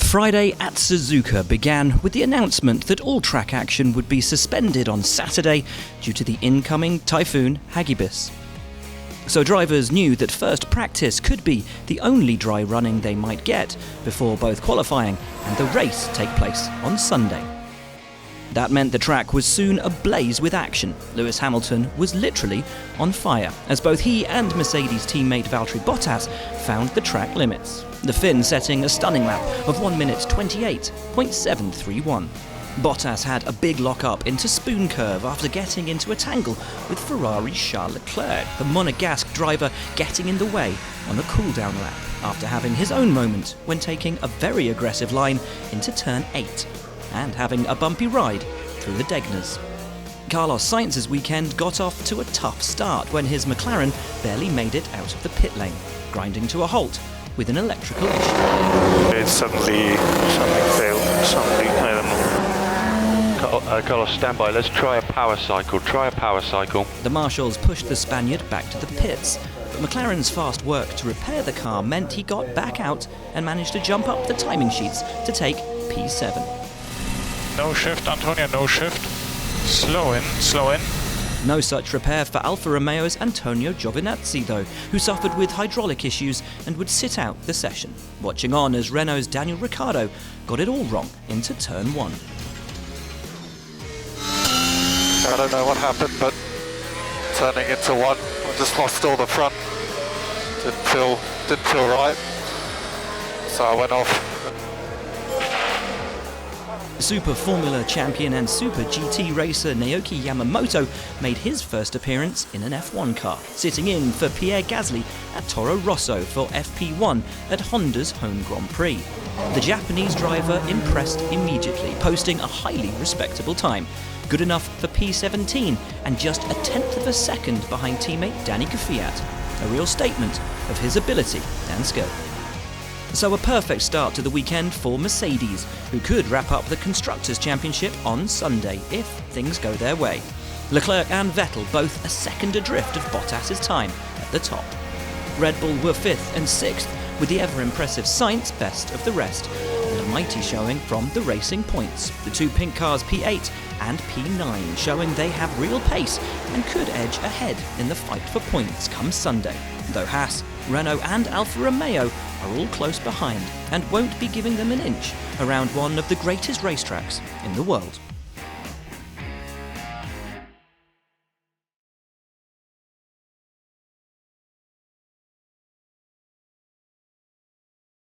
Friday at Suzuka began with the announcement that all track action would be suspended on Saturday due to the incoming typhoon Hagibis. So drivers knew that first practice could be the only dry running they might get before both qualifying and the race take place on Sunday. That meant the track was soon ablaze with action. Lewis Hamilton was literally on fire, as both he and Mercedes teammate Valtteri Bottas found the track limits. The Finn setting a stunning lap of 1 minute 28.731. Bottas had a big lock-up into Spoon Curve after getting into a tangle with Ferrari's Charles Leclerc, the Monegasque driver getting in the way on a cool-down lap after having his own moment when taking a very aggressive line into turn 8 and having a bumpy ride through the Degners. Carlos Sainz's weekend got off to a tough start when his McLaren barely made it out of the pit lane, grinding to a halt with an electrical issue. It suddenly failed, I don't know. Carlos, stand by. Let's try a power cycle. The marshals pushed the Spaniard back to the pits, but McLaren's fast work to repair the car meant he got back out and managed to jump up the timing sheets to take P7. No shift, Antonio, no shift. Slow in. No such repair for Alfa Romeo's Antonio Giovinazzi though, who suffered with hydraulic issues and would sit out the session, watching on as Renault's Daniel Ricciardo got it all wrong into turn 1. I don't know what happened, but turning into one, I just lost all the front. Didn't feel right, so I went off. Super Formula champion and Super GT racer Naoki Yamamoto made his first appearance in an F1 car, sitting in for Pierre Gasly at Toro Rosso for FP1 at Honda's home Grand Prix. The Japanese driver impressed immediately, posting a highly respectable time, good enough for P17 and just a tenth of a second behind teammate Danny Kvyat, a real statement of his ability and skill. So a perfect start to the weekend for Mercedes, who could wrap up the Constructors' Championship on Sunday if things go their way. Leclerc and Vettel both a second adrift of Bottas' time at the top. Red Bull were 5th and 6th, with the ever-impressive Sainz best of the rest, and a mighty showing from the Racing Points, the two pink cars P8 and P9 showing they have real pace and could edge ahead in the fight for points come Sunday, though Haas, Renault and Alfa Romeo are all close behind and won't be giving them an inch around one of the greatest racetracks in the world.